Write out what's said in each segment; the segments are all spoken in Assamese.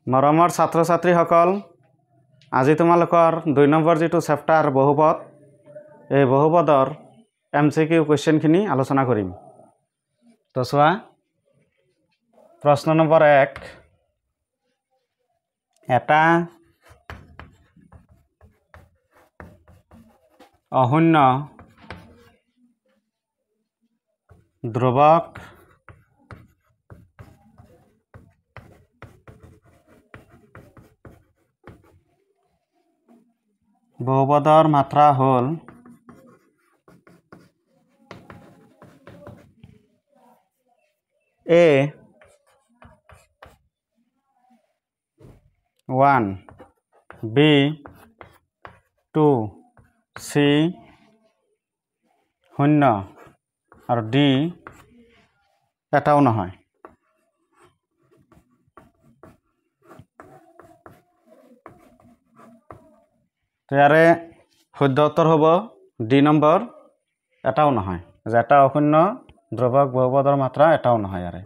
মৰমৰ ছাত্ৰ ছাত্ৰীসকল আজি তোমালোকৰ 2 নম্বৰ যেটো চেপ্টাৰ বহুপদ এই বহুপদৰ এমসিকিউ কোৱেশ্চনখিনি আলোচনা কৰিম তো চোৱা প্ৰশ্ন নম্বৰ 1 এটা অশূন্য ধ্ৰুৱক বহুপদৰ মাত্ৰা হল A1 B2 C0 আৰু D এটাও নহয় ইয়াৰে শুদ্ধ উত্তৰ হ'ব ডি নম্বৰ এটাও নহয় যে এটা অশূন্য ধ্ৰুৱক বহুপদৰ মাত্ৰা এটাও নহয় ইয়াৰে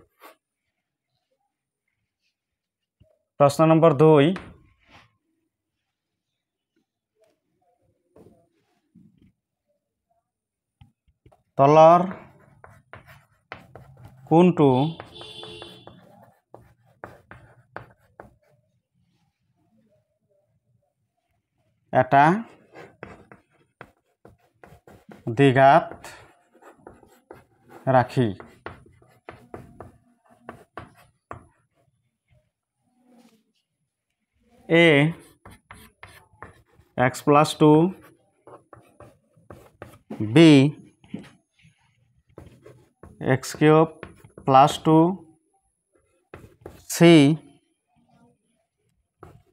প্ৰশ্ন নম্বৰ 2 তলৰ কোনটো এটা দ্বিঘাত ৰাখি A x plus 2 B x cube plus 2 C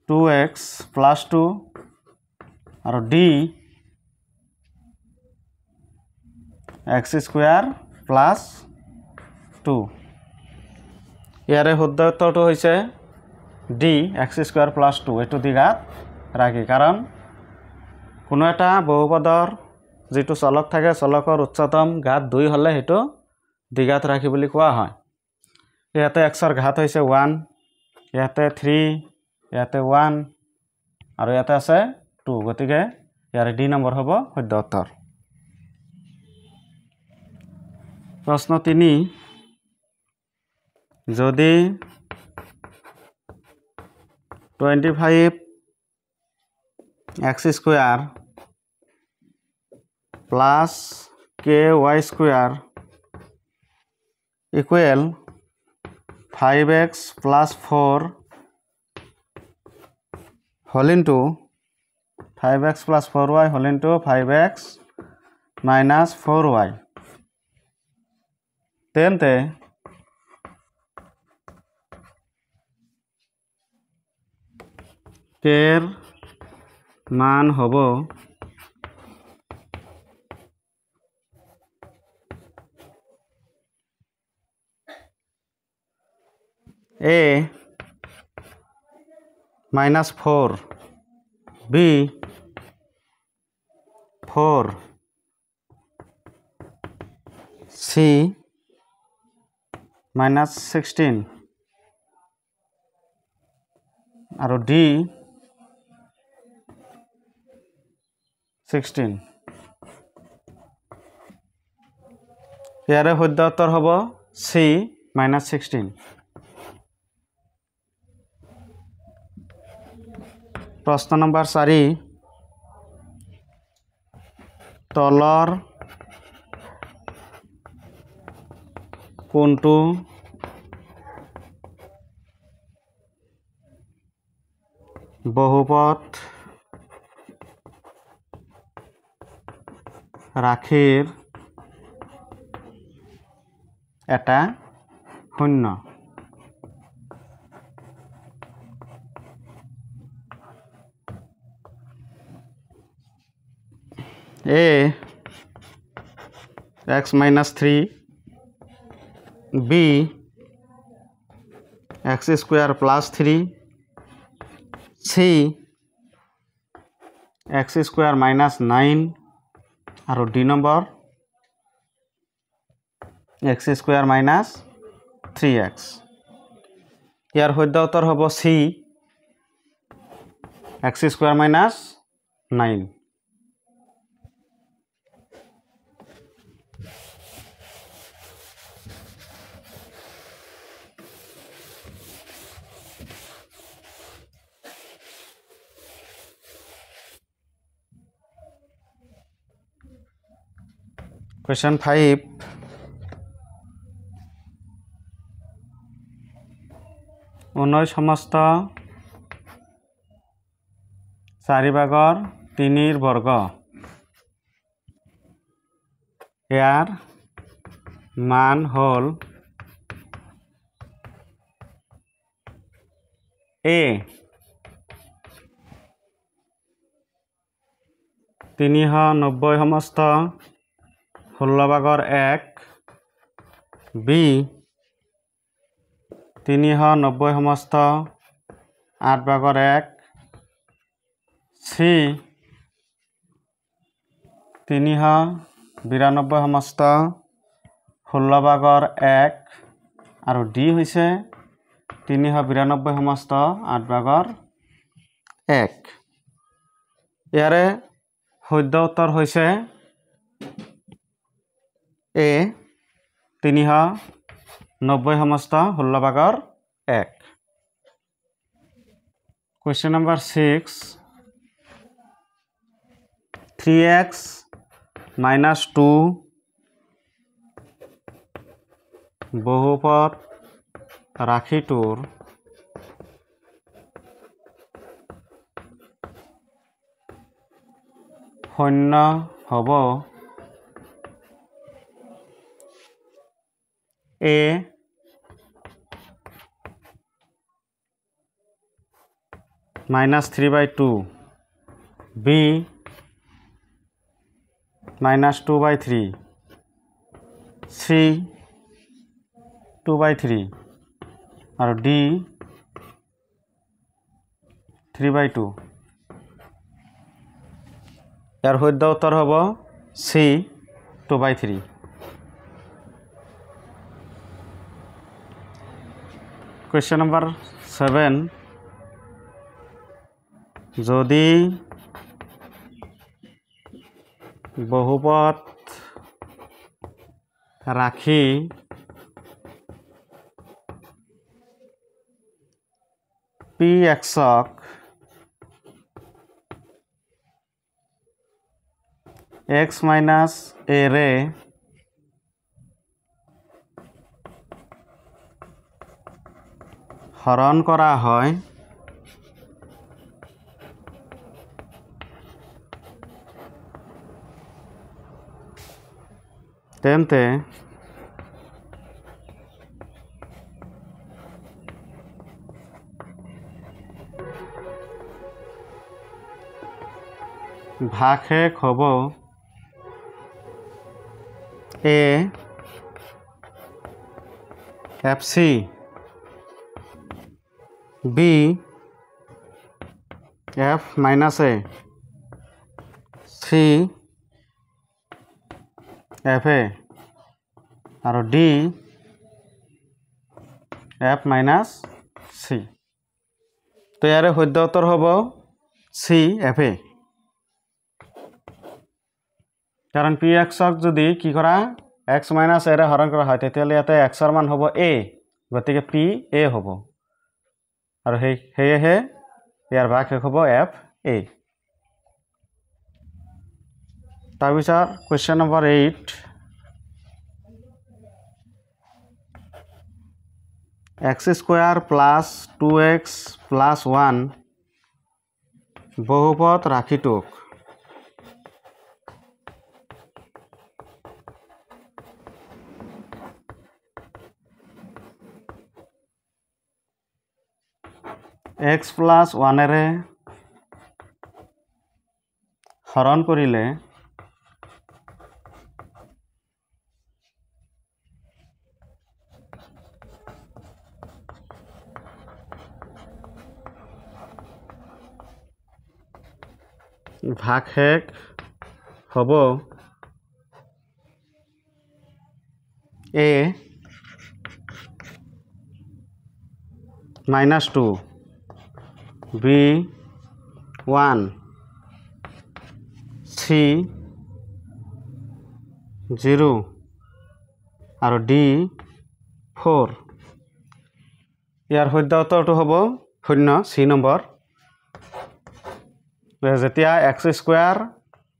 2x plus 2 আৰু D x square plus 2 ইয়াৰে শুদ্ধ উত্তৰটো হৈছে D x square plus 2 এটো দ্বিঘাত ৰাখি কাৰণ কোনো এটা বহুপদৰ যেটো চলক থাকে চলকৰ উচ্চতম ঘাত 2 হলে হেতু দ্বিঘাত ৰাখি বুলি কোৱা হয় ইয়াতে x ৰ ঘাত হৈছে 1 ইয়াতে 3 ইয়াতে 1 আৰু ইয়াতে আছে 2 গতিকে ইয়াৰ ডি নম্বৰ হ'ব শুদ্ধ উত্তৰ প্ৰশ্ন 3 যদি 25 x square plus ky square equal 5x plus 4 whole into 5x plus 4y whole into 5x minus 4y তেন্তে কেৰ মান হ'ব A minus 4 B 4 C minus 16 আৰু D 16 ইয়াৰে শুদ্ধ উত্তৰ হ'ব C minus 16 প্ৰশ্ন নম্বৰ 4 তলৰ কোনটো বহুপদ ৰাখিৰ এটা শূন্য A x minus 3 B x square plus 3 C x square minus 9 আৰু D number x square minus 3x ইয়াৰ শুদ্ধ উত্তৰ হ'ব C x square minus 9। Question 5, ঊনৈশ সমস্ত 4/3 বর্গ ইয়ার মান হল a 390 সমস্ত 16/1, b 390 সমস্ত 8/1, c 392 সমস্ত 16/1 আৰু d হৈছে 392 সমস্ত 8/1। ইয়াৰে শুদ্ধ উত্তৰ হৈছে a 390 সমস্ত 16/1। Question number 6, 3x minus 2 বহুপদ ৰাশিটোৰ শূন্য হ'ব a -3/2, b -2/3, c 2/3 আৰু d 3/2। ইয়াৰ শুদ্ধ উত্তৰ হ'ব c 2/3। Question number 7, যদি বহুপদ ৰাশি px-ক x minus a ৰে হৰণ কৰা হয় তেন্তে ভাগশেষ হ'ব a fc, b f minus a, c fa আৰু d f minus c। তো ইয়াৰে শুদ্ধ উত্তৰ হ'ব c fa। কাৰণ px-ক যদি কি কৰা x minus a ৰে হৰণ কৰা হয় তেতিয়াহ'লে ইয়াতে x-ৰ মান হ'ব a, গতিকে p a হ'ব আৰু সেয়েহে ইয়াৰ ভাগশেষ হ'ব f a। তাৰপিছত question number 8, x square plus 2x plus 1 বহুপদ ৰাশিটোক x plus 1ৰে হৰণ কৰিলে ভাগশেষ হ'ব a -2, b 1 C 0 আৰু D 4 ইয়াৰ শুদ্ধ উত্তৰটো হ'ব 0 C নম্বৰ যেতিয়া x square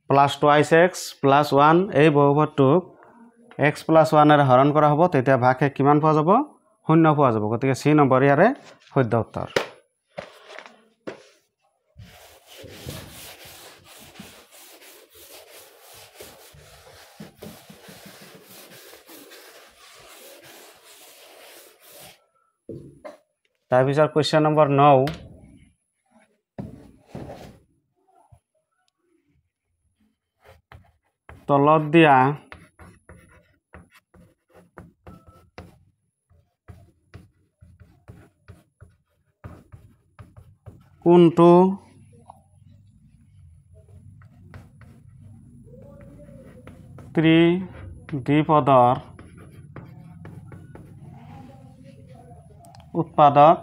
plus 2x plus 1 এই বহুপদটোক x প্লাস 1 এৰে হৰণ কৰা হ'ব তেতিয়া ভাগশেষ কিমান পোৱা যাব 0 পোৱা যাব গতিকে C নম্বৰ ইয়াৰে শুদ্ধ উত্তৰ তাৰপিছত কোৱেশ্চন নম্বৰ 9 তলত দিয়া কোনটো ত্ৰিদ্বিপদৰ উৎপাদক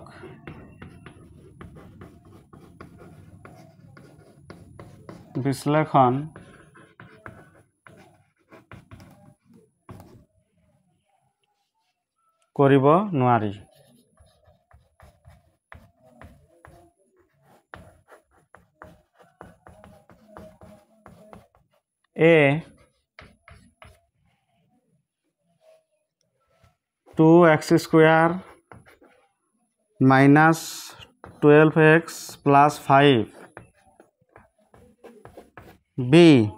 বিশ্লেষণ কৰিব নোৱাৰি A 2x square minus 12x plus 5 B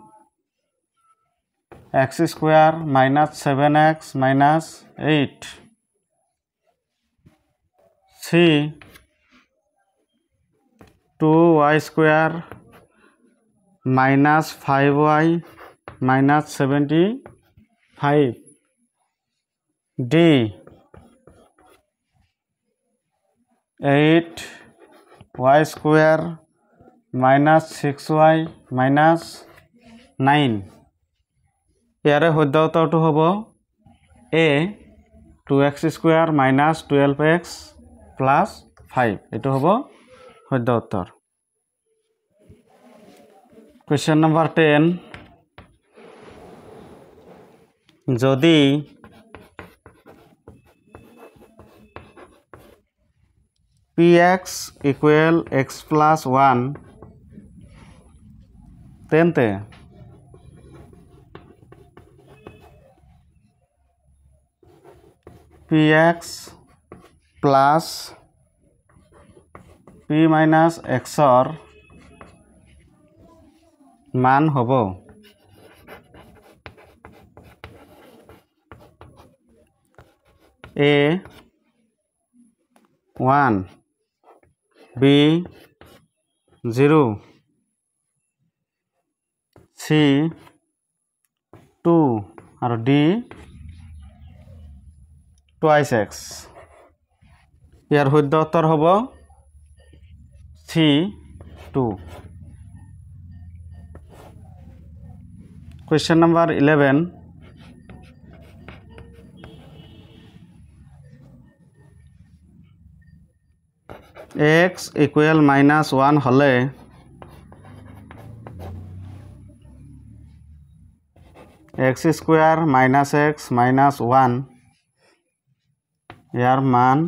x square minus 7x minus 8 C 2y square minus 5y minus 75 D 8y square minus 6y minus 9 ইয়াৰে শুদ্ধ উত্তৰটো হ'ব A 2x square minus 12x plus 5 এটো হ'ব শুদ্ধ উত্তৰ Question number 10 যদি px equal x plus 1 তেন্তে px plus p minus x or মান হ'ব A 1 B 0 C 2 আৰু D twice x ইয়াৰ শুদ্ধ উত্তৰ হ'ব C 2 Question number 11 x equal minus 1 হলে x square minus x minus 1 ইয়াৰ মান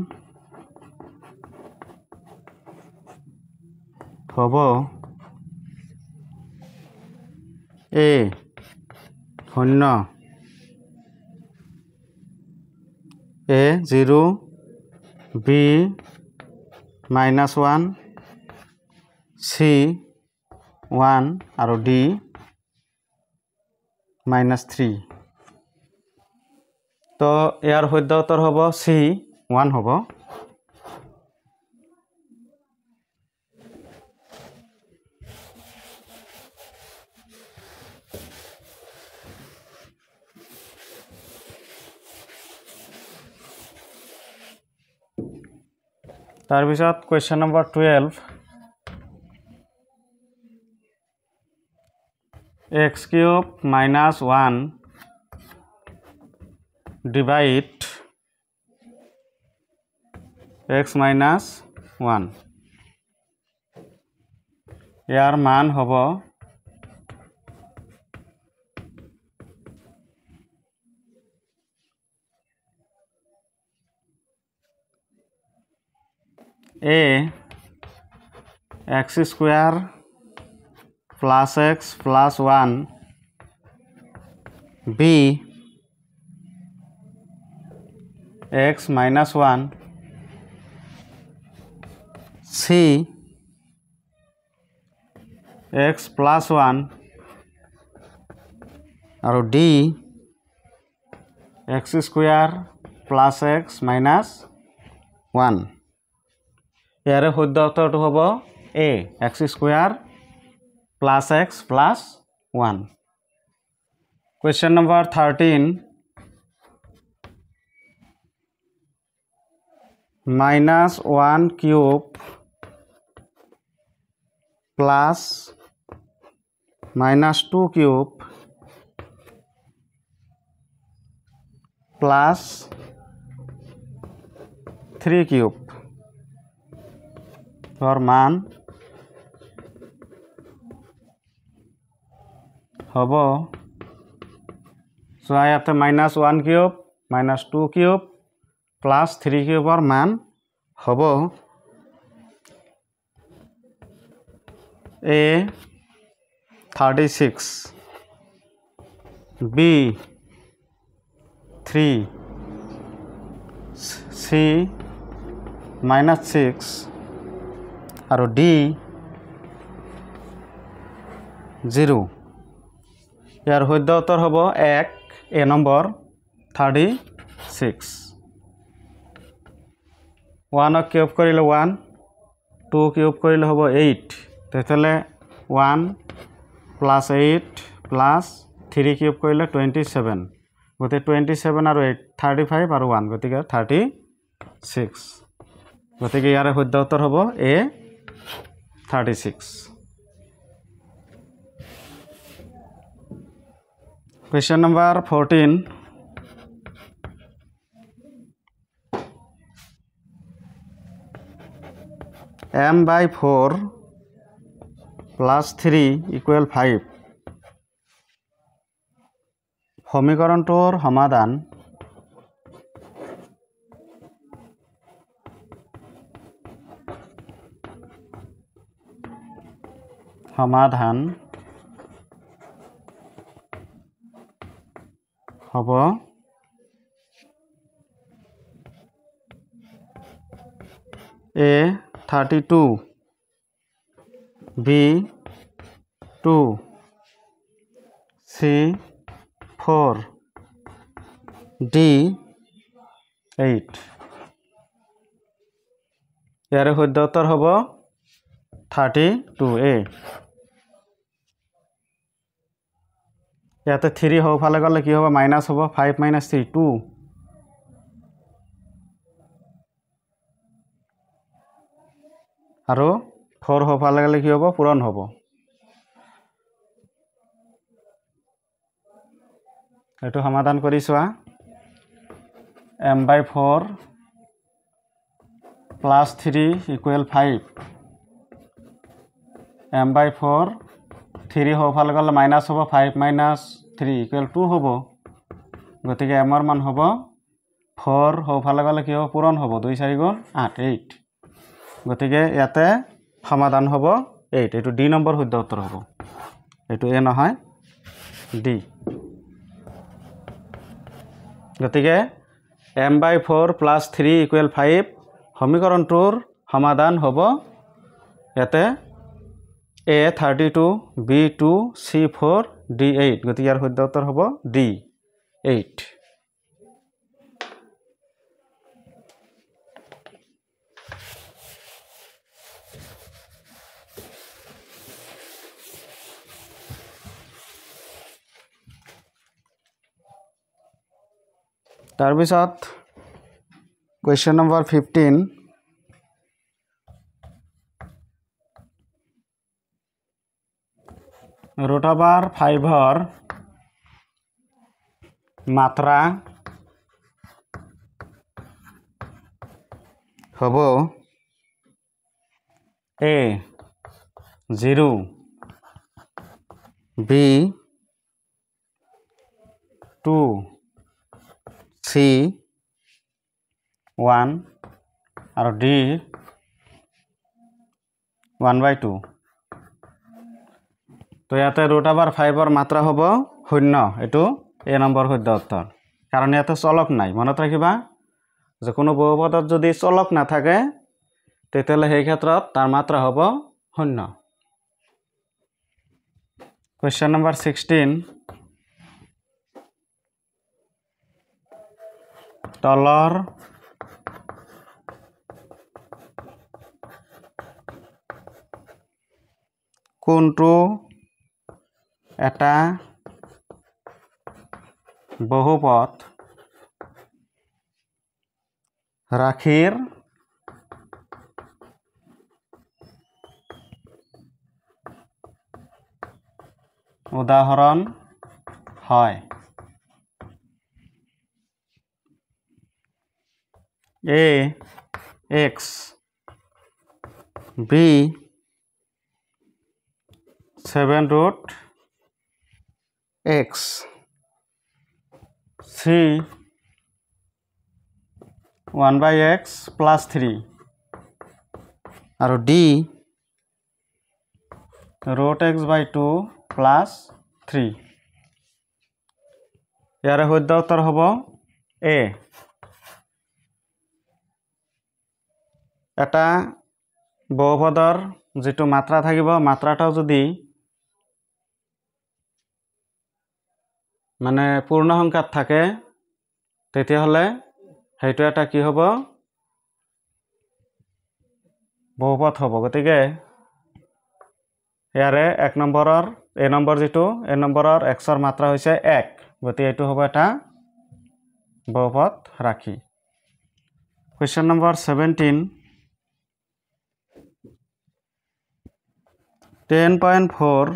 হ'ব A 0 A 0 B minus 1 C 1 আৰু D minus 3 তো ইয়াৰ শুদ্ধ উত্তৰ হ'ব C 1 হ'ব তাৰপিছত question number 12 x cube minus 1 divide x minus 1 ইয়াৰ মান হ'ব a x square plus x plus 1 b x minus 1 c x plus 1 আৰু d x square plus x minus 1 ইয়াৰে শুদ্ধ উত্তৰটো হ'ব a x square plus x plus 1 question number 13 minus 1 cube plus minus 2 cube plus 3 cube और मान হ'ব so ইয়াতে minus 1 cube minus 2 cube plus 3 cube और मान হ'ব a 36 b 3 c minus 6 আৰু d 0 ইয়াৰ শুদ্ধ উত্তৰ হ'ব 1 a নম্বৰ 36 1 কিউব কৰিলে 1 2 কিউব কৰিলে হ'ব 8 তেতিয়াহ'লে 1 plus 8 plus 3 কিউব কৰিলে 27 গতিকে 27 আৰু 8 35 আৰু 1 গতিকে 36 গতিকে ইয়াৰ শুদ্ধ উত্তৰ হ'ব a 36 question number 14 m by 4 plus 3 equal 5 সমীকৰণটোৰ সমাধান হ'ব a 32 b 2 c 4 d 8 ইয়াৰ শুদ্ধ উত্তৰ হ'ব 32a ইয়াতে 3 হ'ফালে গ'লে কি হ'ব মাইনাস হ'ব 5 minus 3 2 আৰু 4 হ'ফালে গ'লে কি হ'ব পূৰণ হ'ব এটো সমাধান কৰি চোৱা m by 4 plus 3 equal 5 m by 4 3 হ'ফালে গ'লে মাইনাস হ'ব 5 minus 3 equal 2 হ'ব গতিকে m ৰ মান হ'ব 4 হ'ফালে গ'লে কি হ'ব পূৰণ হ'ব 2 4 গুণ 8 8 গতিকে ইয়াতে সমাধান হ'ব 8 এটো d নম্বৰ শুদ্ধ উত্তৰ হ'ব এটো a নহয় d গতিকে m by 4 plus 3 equal 5 সমীকৰণটোৰ সমাধান হ'ব ইয়াতে a 32 b 2 c 4 d 8 গতিকে ইয়াৰ শুদ্ধ উত্তৰ হ'ব d 8 তাৰপিছত question number 15 root over 5 মাত্ৰা হ'ব a 0 B 2 C 1 আৰু D 1/2 তো ইয়াতে √5 মাত্ৰা হ'ব 0 এটো এ নম্বৰ শুদ্ধ উত্তৰ কাৰণ ইয়াতে চলক নাই মনত ৰাখিবা যে কোনো বহুপদত যদি চলক নাথাকে তেতিয়ালে সেই ক্ষেত্ৰত তাৰ মাত্ৰা হ'ব 0 Question number 16 তলৰ কোনটো এটা বহুপদ ৰাশিৰ উদাহৰণ হয় A X B 7√x C 1/x plus 3 আৰু D √x/2 plus 3 ইয়াৰে শুদ্ধ উত্তৰ হ'ব A এটা বহুপদৰ যেটো মাত্ৰা থাকিব মাত্ৰাটাও যদি মানে পূৰ্ণ সংখ্যাত থাকে তেতিয়া হলে হেইটো এটা কি হ'ব বহুপদ হ'ব গতিকে ইয়াৰে 1 নম্বৰৰ এ নম্বৰ যেটো এ নম্বৰৰ x ৰ মাত্ৰা হৈছে 1 গতিকে এটো হ'ব এটা বহুপদ ৰাশি Question number 17 10.4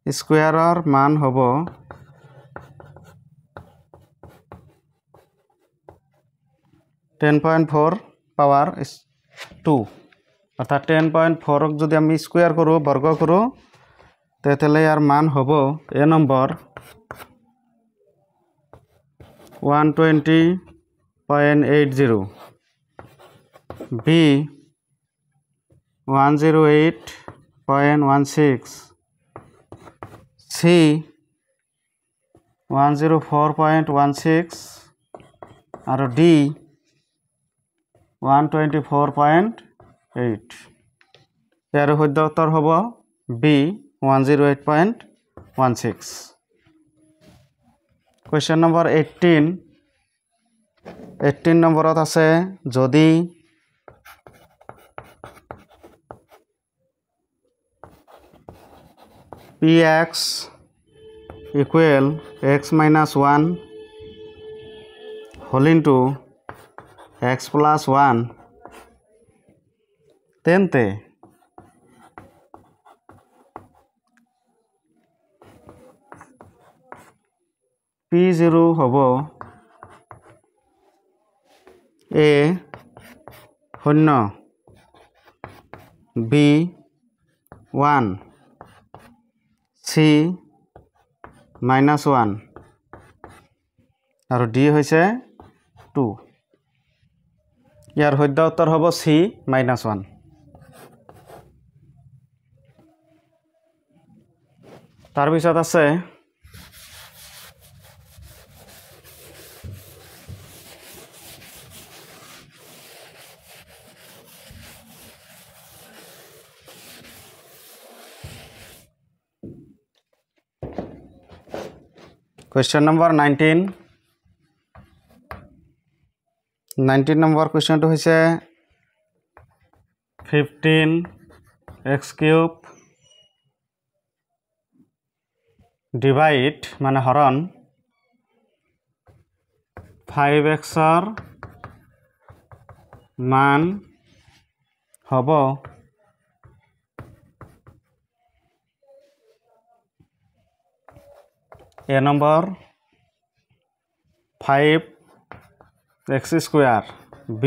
স্কয়াৰৰ মান হ'ব 10.4 পাৱাৰ 2 অৰ্থাৎ 10.4 ক যদি আমি স্কয়াৰ কৰো বৰ্গ কৰো তেতিয়ালে ইয়াৰ মান হ'ব এ নম্বৰ 120.80 B 108.16 C 104.16 আৰু D 124.8 ইয়াৰ শুদ্ধ উত্তৰ হ'ব B 108.16 Question number 18 নম্বৰত আছে যদি px equal x minus 1 whole into x plus 1 তেন্তে p0 হ'ব a 0 b 1 c minus 1 আৰু d হৈছে 2 ইয়াৰ শুদ্ধ উত্তৰ হ'ব c minus 1 তাৰ পিছত আছে Question number 19 নম্বৰ কোৱেশ্চনটো হৈছে 15x³ ডিভাইড মানে হৰণ 5x ৰ মান হ'ব A number 5x² B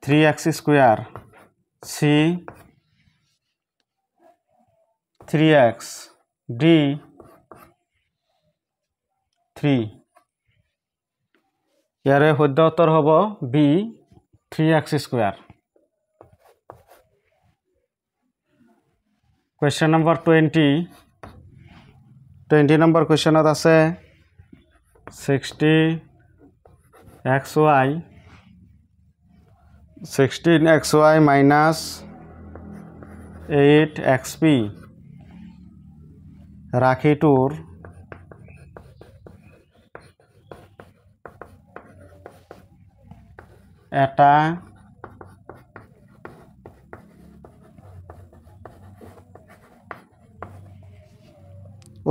3x square c 3x d 3 ইয়াৰে শুদ্ধ উত্তৰ হ'ব b 3x square. Question number 20 number কুৱেশ্যনত আছে 16xy minus 8xp ৰাশিটোৰ এটা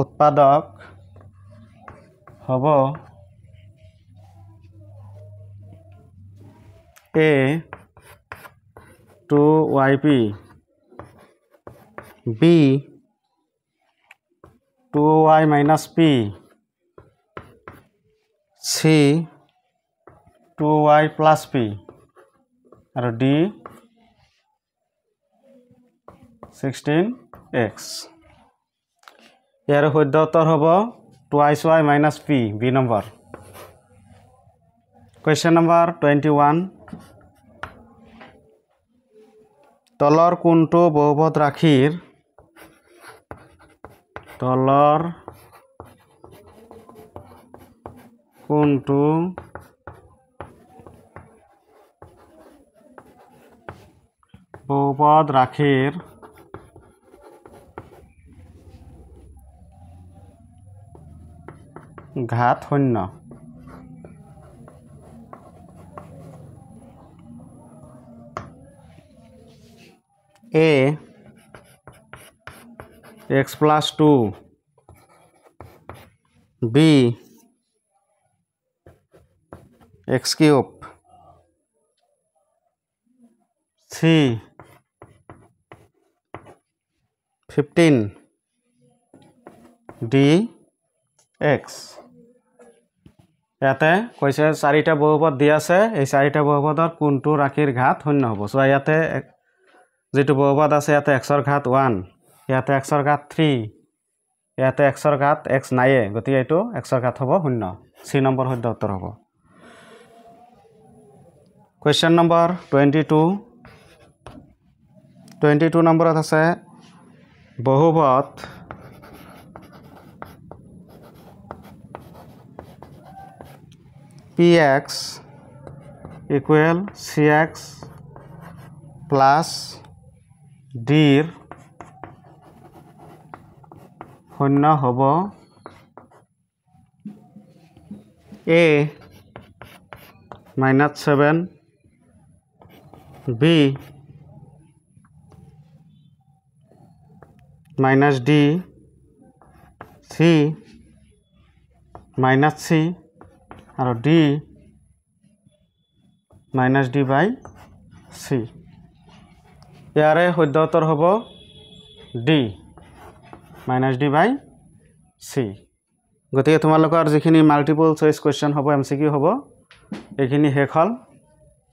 উৎপাদক হ'ব a 2yp b 2y minus p c 2y plus p আৰু d 16x ইয়াৰ শুদ্ধ উত্তৰ হ'ব 2y minus p b number. Question number 21 তলৰ কোনটো বহুপদ ৰাশিৰ ঘাত শূন্য a x plus 2 b x cube c 15 d x ইয়াতে কৈছে চাৰিটা বহুপদ দি আছে এই চাৰিটা বহুপদৰ কোনটো ৰাশিৰ ঘাত শূন্য হ'ব। সো ইয়াতে যেটো বহুপদ আছে ইয়াতে x ৰ ঘাত 1 ইয়াতে x ৰ ঘাত 3 ইয়াতে x ৰ ঘাত x নাইয়ে গতিকে এটো x ৰ ঘাত হ'ব 0 c নম্বৰ শুদ্ধ উত্তৰ হ'ব। Question number 22 নম্বৰত আছে বহুপদ px equal cx plus d ৰ শূন্য হ'ব a minus 7 b minus d c minus c আৰু d minus d by c ইয়াৰে শুদ্ধ উত্তৰ হ'ব d minus d by c। গতিকে তোমালোকৰ যিখিনি মাল্টিপল চইচ কোৱেশ্চন হ'ব MCQ হ'ব এইখিনি শেষ হ'ল।